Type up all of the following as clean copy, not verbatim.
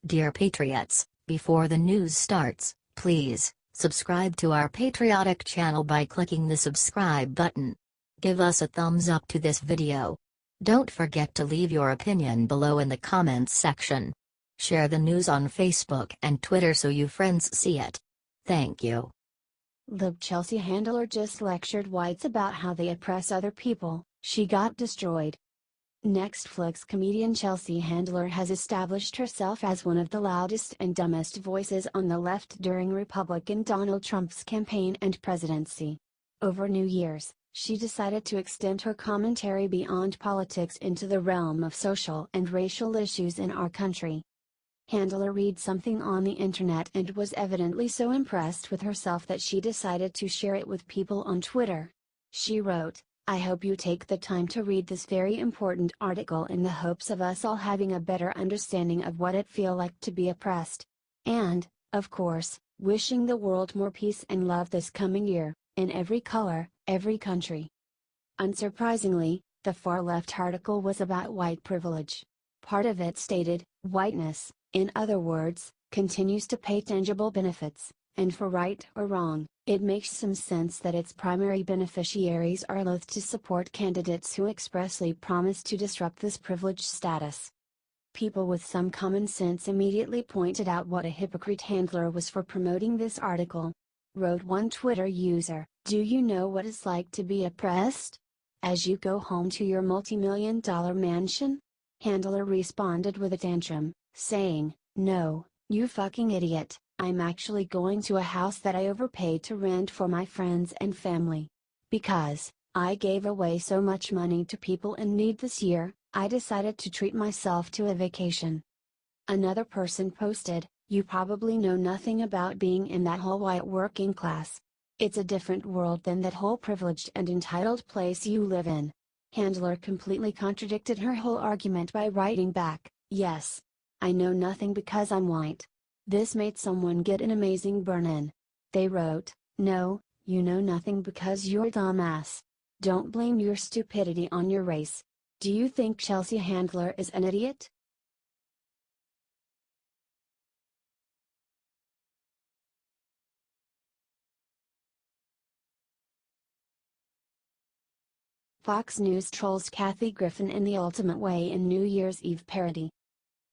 Dear Patriots, before the news starts, please subscribe to our patriotic channel by clicking the subscribe button. Give us a thumbs up to this video. Don't forget to leave your opinion below in the comments section. Share the news on Facebook and Twitter so you friends see it. Thank you. Lib Chelsea Handler just lectured whites about how they oppress other people. She got destroyed. Nextflix comedian Chelsea Handler has established herself as one of the loudest and dumbest voices on the left during Republican Donald Trump's campaign and presidency. Over New Year's, she decided to extend her commentary beyond politics into the realm of social and racial issues in our country. Handler read something on the internet and was evidently so impressed with herself that she decided to share it with people on Twitter. She wrote, "I hope you take the time to read this very important article in the hopes of us all having a better understanding of what it feels like to be oppressed. And, of course, wishing the world more peace and love this coming year, in every color, every country." Unsurprisingly, the far-left article was about white privilege. Part of it stated, "Whiteness, in other words, continues to pay tangible benefits, and for right or wrong, it makes some sense that its primary beneficiaries are loath to support candidates who expressly promise to disrupt this privileged status." People with some common sense immediately pointed out what a hypocrite Handler was for promoting this article. Wrote one Twitter user, "Do you know what it's like to be oppressed? As you go home to your multi-million-dollar mansion?" Handler responded with a tantrum, saying, "No, you fucking idiot, I'm actually going to a house that I overpaid to rent for my friends and family. Because I gave away so much money to people in need this year, I decided to treat myself to a vacation." Another person posted, "You probably know nothing about being in that whole white working class. It's a different world than that whole privileged and entitled place you live in." Handler completely contradicted her whole argument by writing back, "Yes, I know nothing because I'm white." This made someone get an amazing burn-in. They wrote, "No, you know nothing because you're a dumbass. Don't blame your stupidity on your race. Do you think Chelsea Handler is an idiot?" Fox News trolls Kathy Griffin in the ultimate way in New Year's Eve parody.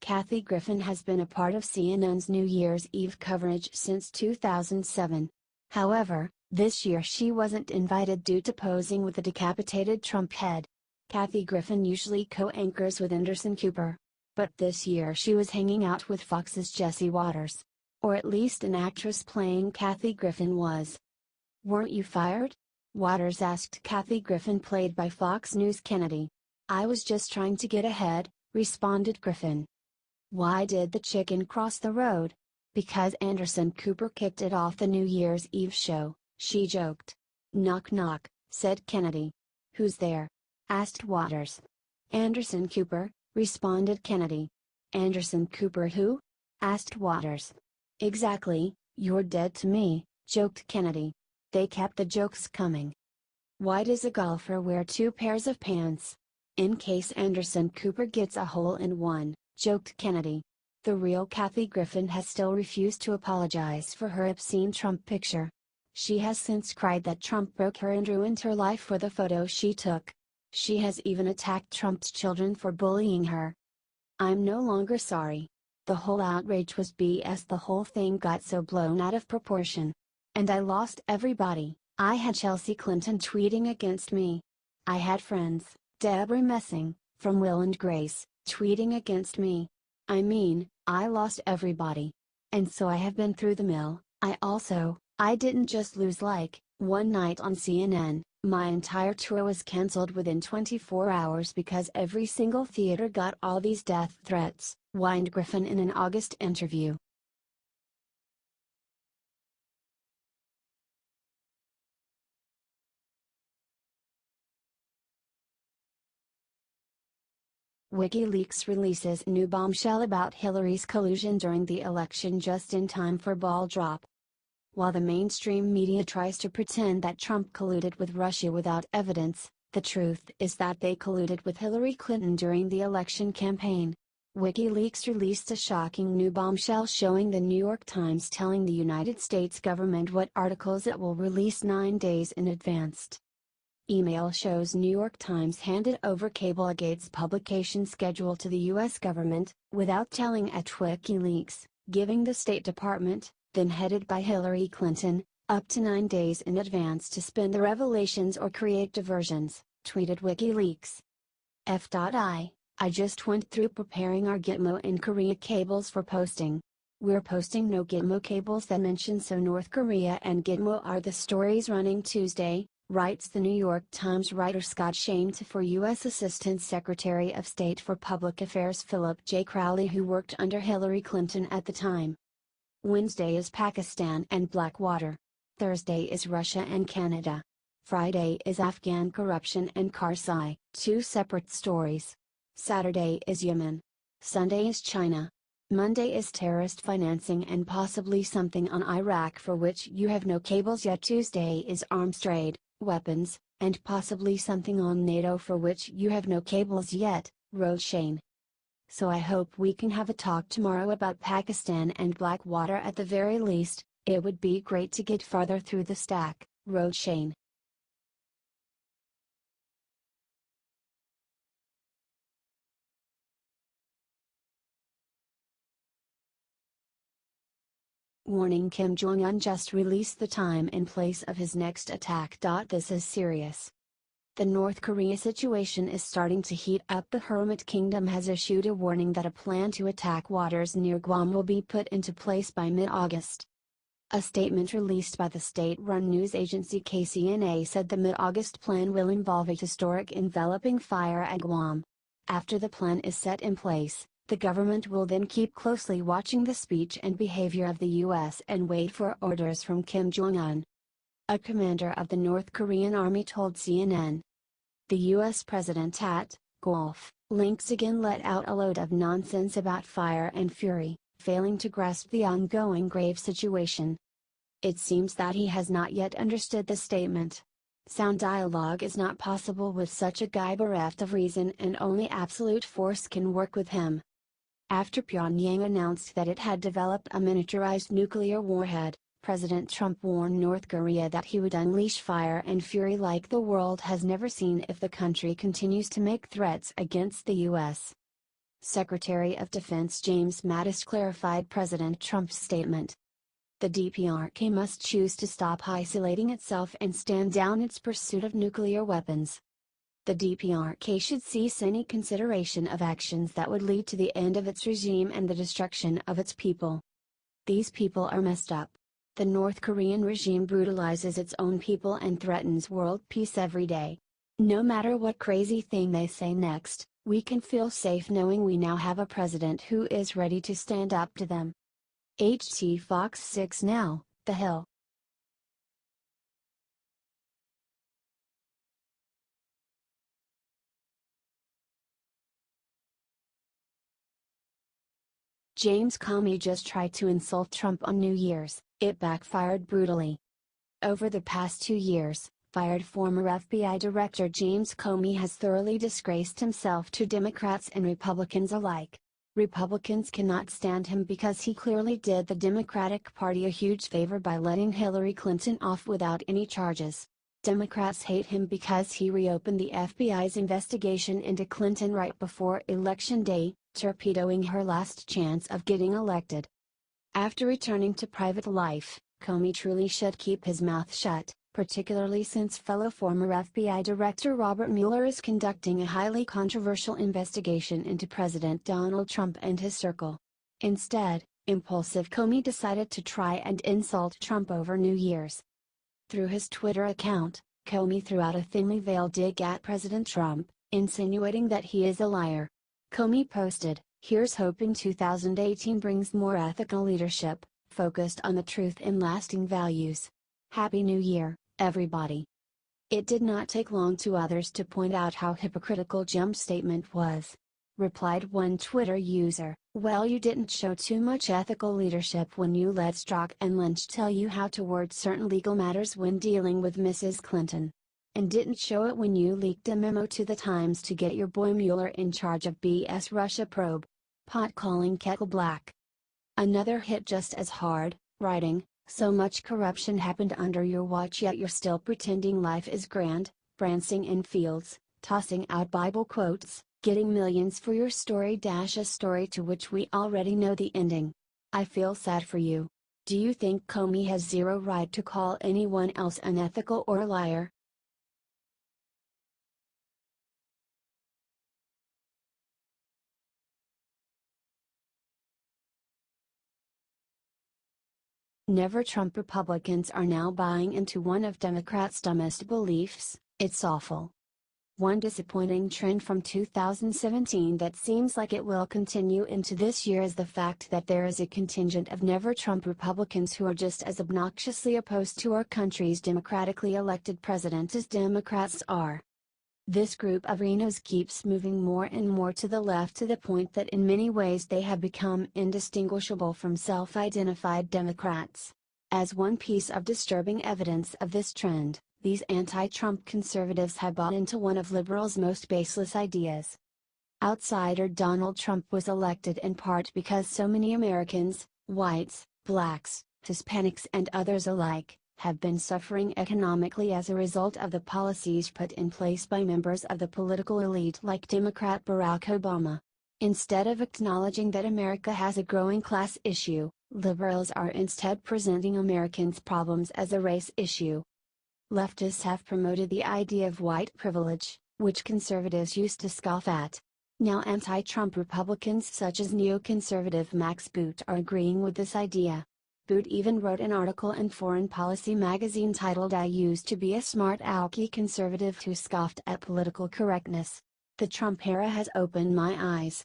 Kathy Griffin has been a part of CNN's New Year's Eve coverage since 2007. However, this year she wasn't invited due to posing with a decapitated Trump head. Kathy Griffin usually co-anchors with Anderson Cooper. But this year she was hanging out with Fox's Jesse Waters. Or at least an actress playing Kathy Griffin was. "Weren't you fired?" Waters asked Kathy Griffin, played by Fox News' Kennedy. "I was just trying to get ahead," responded Griffin. "Why did the chicken cross the road?" "Because Anderson Cooper kicked it off the New Year's Eve show," she joked. "Knock knock," said Kennedy. "Who's there?" asked Waters. "Anderson Cooper," responded Kennedy. "Anderson Cooper who?" asked Waters. "Exactly, you're dead to me," joked Kennedy. They kept the jokes coming. "Why does a golfer wear two pairs of pants?" "In case Anderson Cooper gets a hole in one," joked Kennedy. The real Kathy Griffin has still refused to apologize for her obscene Trump picture. She has since cried that Trump broke her and ruined her life for the photo she took. She has even attacked Trump's children for bullying her. "I'm no longer sorry. The whole outrage was BS. The whole thing got so blown out of proportion. And I lost everybody. I had Chelsea Clinton tweeting against me. I had friends, Deborah Messing, from Will and Grace, tweeting against me. I mean, I lost everybody. And so I have been through the mill. I didn't just lose like, one night on CNN, my entire tour was cancelled within 24 hours because every single theater got all these death threats," whined Griffin in an August interview. WikiLeaks releases new bombshell about Hillary's collusion during the election just in time for ball drop. While the mainstream media tries to pretend that Trump colluded with Russia without evidence, the truth is that they colluded with Hillary Clinton during the election campaign. WikiLeaks released a shocking new bombshell showing the New York Times telling the United States government what articles it will release 9 days in advance. Email shows New York Times handed over Cablegate's publication schedule to the U.S. government, without telling at WikiLeaks, giving the State Department, then headed by Hillary Clinton, up to 9 days in advance to spin the revelations or create diversions, tweeted WikiLeaks. I just went through preparing our Gitmo and Korea cables for posting. We're posting no Gitmo cables that mention so North Korea and Gitmo are the stories running Tuesday, writes the New York Times writer Scott Shane for U.S. Assistant Secretary of State for Public Affairs Philip J. Crowley, who worked under Hillary Clinton at the time. Wednesday is Pakistan and Blackwater. Thursday is Russia and Canada. Friday is Afghan corruption and Karzai, 2 separate stories. Saturday is Yemen. Sunday is China. Monday is terrorist financing and possibly something on Iraq for which you have no cables yet. Tuesday is arms trade, weapons, and possibly something on NATO for which you have no cables yet, wrote Shane. So I hope we can have a talk tomorrow about Pakistan and Blackwater at the very least. It would be great to get farther through the stack, wrote Shane. Warning: Kim Jong-un just released the time and place of his next attack. This is serious. The North Korea situation is starting to heat up. The Hermit Kingdom has issued a warning that a plan to attack waters near Guam will be put into place by mid-August. A statement released by the state-run news agency KCNA said the mid-August plan will involve a historic enveloping fire at Guam. After the plan is set in place, the government will then keep closely watching the speech and behavior of the U.S. and wait for orders from Kim Jong-un. A commander of the North Korean army told CNN. The U.S. president at Gulf Links again let out a load of nonsense about fire and fury, failing to grasp the ongoing grave situation. It seems that he has not yet understood the statement. Sound dialogue is not possible with such a guy bereft of reason, and only absolute force can work with him. After Pyongyang announced that it had developed a miniaturized nuclear warhead, President Trump warned North Korea that he would unleash fire and fury like the world has never seen if the country continues to make threats against the U.S. Secretary of Defense James Mattis clarified President Trump's statement. The DPRK must choose to stop isolating itself and stand down its pursuit of nuclear weapons. The DPRK should cease any consideration of actions that would lead to the end of its regime and the destruction of its people. These people are messed up. The North Korean regime brutalizes its own people and threatens world peace every day. No matter what crazy thing they say next, we can feel safe knowing we now have a president who is ready to stand up to them. HT Fox 6 Now, The Hill. James Comey just tried to insult Trump on New Year's. It backfired brutally. Over the past 2 years, fired former FBI Director James Comey has thoroughly disgraced himself to Democrats and Republicans alike. Republicans cannot stand him because he clearly did the Democratic Party a huge favor by letting Hillary Clinton off without any charges. Democrats hate him because he reopened the FBI's investigation into Clinton right before Election Day, torpedoing her last chance of getting elected. After returning to private life, Comey truly should keep his mouth shut, particularly since fellow former FBI Director Robert Mueller is conducting a highly controversial investigation into President Donald Trump and his circle. Instead, impulsive Comey decided to try and insult Trump over New Year's. Through his Twitter account, Comey threw out a thinly veiled dig at President Trump, insinuating that he is a liar. Comey posted, "Here's hoping 2018 brings more ethical leadership, focused on the truth and lasting values. Happy New Year, everybody." It did not take long to others to point out how hypocritical Jim's statement was. Replied one Twitter user, "Well, you didn't show too much ethical leadership when you let Strzok and Lynch tell you how to word certain legal matters when dealing with Mrs. Clinton. And didn't show it when you leaked a memo to the Times to get your boy Mueller in charge of BS Russia probe. pot calling kettle black. Another hit just as hard, writing, so much corruption happened under your watch yet you're still pretending life is grand, prancing in fields, tossing out Bible quotes, getting millions for your story - a story to which we already know the ending. I feel sad for you. Do you think Comey has zero right to call anyone else unethical or a liar? Never Trump Republicans are now buying into one of Democrats' dumbest beliefs: it's awful. One disappointing trend from 2017 that seems like it will continue into this year is the fact that there is a contingent of Never Trump Republicans who are just as obnoxiously opposed to our country's democratically elected president as Democrats are. This group of rhinos keeps moving more and more to the left to the point that in many ways they have become indistinguishable from self-identified Democrats. As one piece of disturbing evidence of this trend, these anti-Trump conservatives have bought into one of liberals' most baseless ideas. Outsider Donald Trump was elected in part because so many Americans, whites, blacks, Hispanics and others alike, have been suffering economically as a result of the policies put in place by members of the political elite like Democrat Barack Obama. Instead of acknowledging that America has a growing class issue, liberals are instead presenting Americans' problems as a race issue. Leftists have promoted the idea of white privilege, which conservatives used to scoff at. Now anti-Trump Republicans such as neoconservative Max Boot are agreeing with this idea. Boot even wrote an article in Foreign Policy magazine titled "I used to be a smart alecky conservative who scoffed at political correctness. The Trump era has opened my eyes."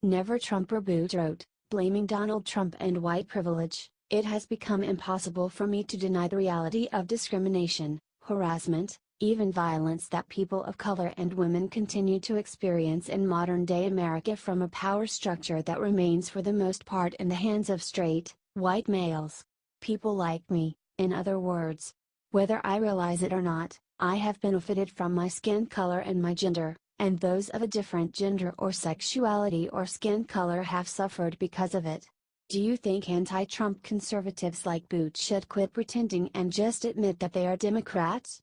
Never Trumper Boot wrote, blaming Donald Trump and white privilege, "It has become impossible for me to deny the reality of discrimination, harassment, even violence that people of color and women continue to experience in modern-day America from a power structure that remains for the most part in the hands of straight, white males. People like me, in other words. Whether I realize it or not, I have benefited from my skin color and my gender, and those of a different gender or sexuality or skin color have suffered because of it." Do you think anti-Trump conservatives like Boot should quit pretending and just admit that they are Democrats?